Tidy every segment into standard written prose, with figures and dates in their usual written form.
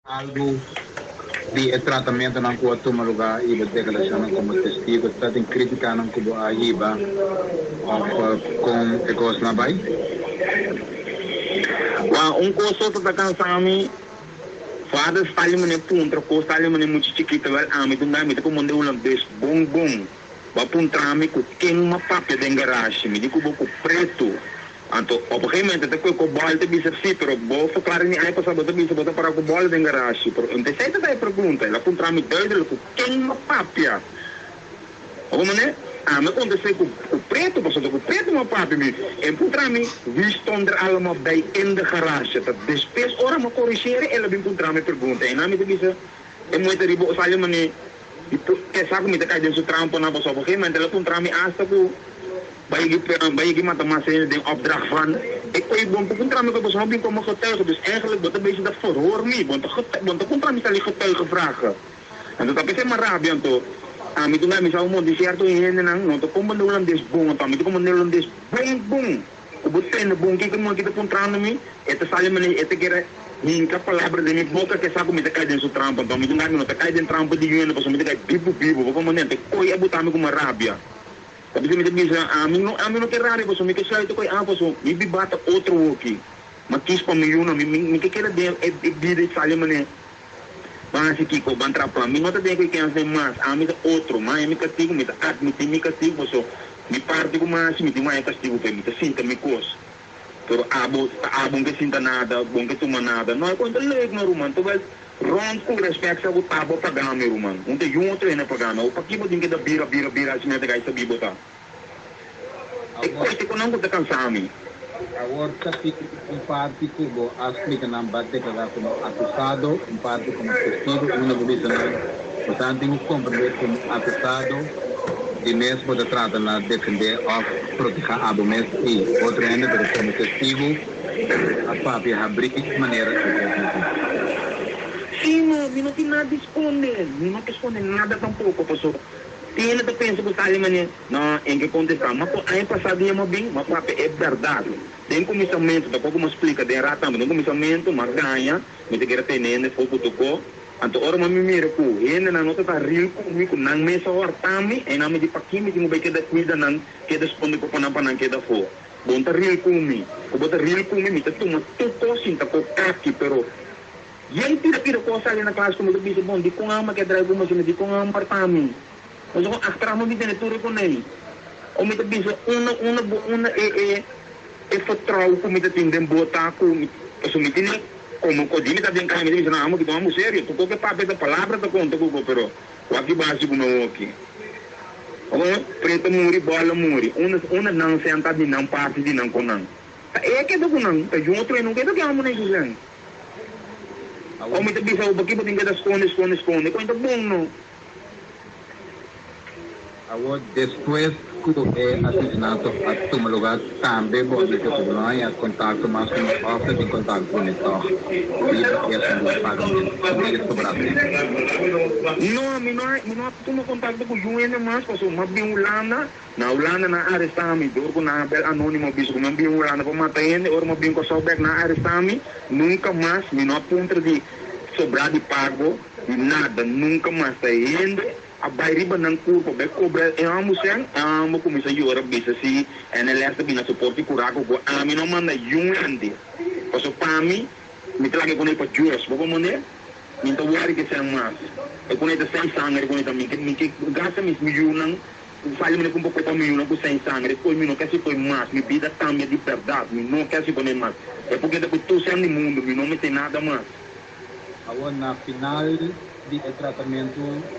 algo de tratamento não pode tomar lugar e a declaração como testigo está em crítica não como a IBA com ecos na bai. Coisa está cansado fada está ali mané puntra costa ali mané muito chiquita vai a mim do nome do como deu des bom vai puntra me com quem uma papel de garagem me digo com preto anto obviamente te com balde bisa sim pero vou falar nem aí passar botar bisa botar para com balde de garagem pero não sei se daí pergunta ela puntra me doido com quem uma papel ou mané me aconteceu com o preto, passou com o preto uma parte me encontrar me visto onde allemaal bij in de garage dat despes ora me corrigeren ela vem encontrar me pergunta e na me dice é muito ribo sai mane que sabe me cai dentro trampo na passou porque mas ela encontrar me hasta com bij mata mas de opdracht van ik kon je bom encontrar me com bem como getuige dus eigenlijk wat een beetje dat verhoor me want encontrar me sal getuige vragen en dat is maar rabia to a mí tú me sabes un cierto higiene no te como no lo desbon a mí tú como no lo desbon o boté no bom que como que te encontrando mí este sale me este quiere hinca palavra de mi boca que sabe me te cae dentro trampa a mí tú no te cae dentro trampa de higiene pues me te cae vivo como não te coi a botar me como rabia tapi me diz a mí no que rabia pues me que sai tu coi pues me bibata outro aqui mas quis para mim não me que quer de sale me mas aqui com bantra para mim não tem que fazer mais a mim outro mas me castigo me admitir me castigo só me parte com mais me tem mais castigo para mim sinta me coisa pero abo que sinta nada bom que toma nada não é quando leg no rumano tu vai rond com respeito a botar para pagar meu rumano não tem outro ainda pagar não para que você tem que dar bira assim não tem que saber botar é coisa que não está cansado Agora, parte como explica na declaração como acusado, parte como testigo, uma vez portanto, tem que compreender como acusado de mesmo de tratar na defender ou proteger a mesmo e outro ainda como testigo, a própria abrir de maneira sim, não tem nada a responder, não responde nada tampouco, pessoal. Tiene que pensar que está ali, não, em que contestar, mas aí passado dia bem, mas é verdade. Tem comissamento, da pouco me explica, tem rata, tem comissamento, mas ganha, me tem que ter nele, foi para tocou, então ora me mira com, ele na nota tá rio comigo, não me só hortami, e não me diz para quem me tem que dar cuida não, que responde com panampa que dá for. Bom tá rio comigo, o bota rio comigo, me tá toma tudo assim, tá com aqui, pero e aí tira coisa ali na classe como eu disse, bom, de com ama que drive uma cena, de com ama para mim. Mas eu atrás me tem tudo com ele. Ou me diz uma é vertrouwen como te tem botar com isso me tem como codime tá bem cá me diz não que vamos sério tu qualquer papel da palavra tá conta com pero o aqui básico não aqui ou preto muri bola muri uma não senta de não parte de não com não é que do não tá junto e não quer que amo nem dizendo ou me diz o aqui tem que dar esconde quando bom não agora depois que assassinato a tomar lugar também pode ter problema contato mais com o office de contato com o torre e esse pagamento não toma contato com o João mais passou mas bem na Holanda na arrestami dor com na bel anônimo bicho como bem Holanda para matar ele ou bem com Soubeck na arrestami nunca mais não aponta de sobrar de pago e nada nunca mais está indo a bairiba ng kurpo be cobra e amo sen amo como se eu era bisa si NLS bina suporte curaco go ami no manda yundi paso pami mi trage con el pa juros bobo mone mi to wari que sen mas e con esta sem sangre con esta mi que gasta mis milhões fale me com pouco milhões com sem sangre depois mi não quer se foi mais mi vida também de verdade mi não quer se poner mais é porque depois tu sem no mundo mi não me tem nada mais agora na final de tratamento,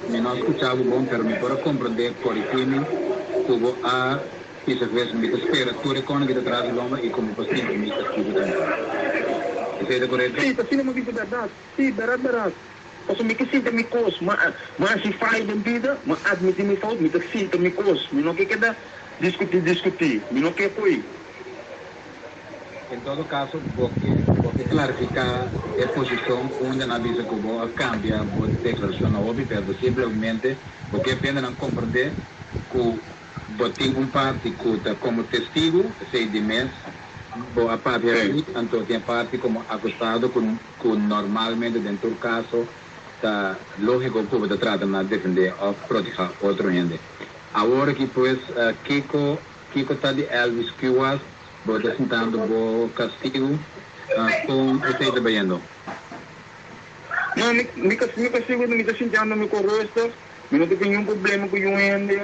me não escutava bom, pero me para compreender por time, como a essa vez me espera tudo com que traz loma e como paciente me escuta. Isso é correto? Sim, assim não me diz verdade. Sim, verdade. Posso me que sinta me cos, mas se faz de vida, mas admitir me falta, me sinta me cos, me não quer dar discutir, me não quer foi. Em todo caso, porque clarificar a posição onde na visa como cambia a declaração na OBI, pero simplesmente porque apenas não compreender que tem parte que como testigo, sei de mês, Bom, a parte aqui, então tem a parte como acusado com normalmente dentro do caso está lógico que você trata de defender ou proteger outro gente. Agora que pois Kiko está de Elvis Cuas, você sentando o castigo com você trabalhando. Não, me castigo, me está sentindo me correto, me não tenho problema com o gente.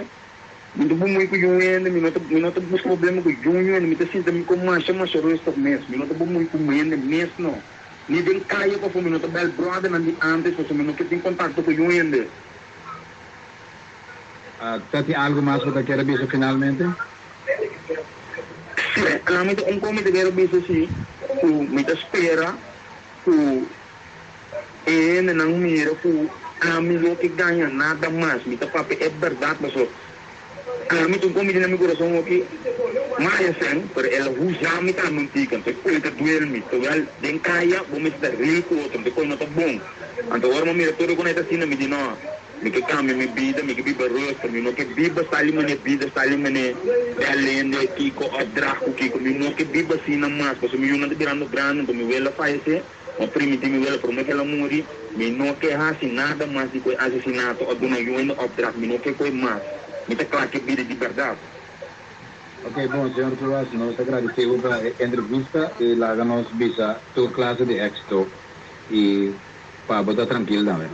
Me não muito com o gente, me não tenho problema com o gente, me está sentindo como mais resto mesmo, me não tenho muito com o gente mesmo, não. Nem tem caia para me não tenho bel brother, nem antes, porque me não tenho contato com o gente. Tem algo mais que você quer dizer finalmente? Sim, realmente um comité quer dizer assim, me espera, não mira, amigo que ganha nada mais, me está papo, é verdade, mas realmente um comité na meu coração aqui, mas assim, pero ela usa me tá mantiga, então coisa que doer me, então ela tem caia, vamos estar rico, então coisa não tá bom, então agora me mira todo com essa cena me diz não. Me que cambia minha vida, me que viva rosto, me não que viva sali minha vida, sali minha além Kiko, Draco, Kiko, me não que viva assim na mais, porque me não tá virando grande, então me vela faz uma primitiva me vela, por que ela morre, me não que assim nada mais de coisa assassinato, ou do não eu ainda Draco, me não que coisa mais, me tá claro que vida de verdade. Ok, bom, senhor Cuas, nós agradecemos pela entrevista e lá nos visa tua classe de éxito e para botar tranquilo também.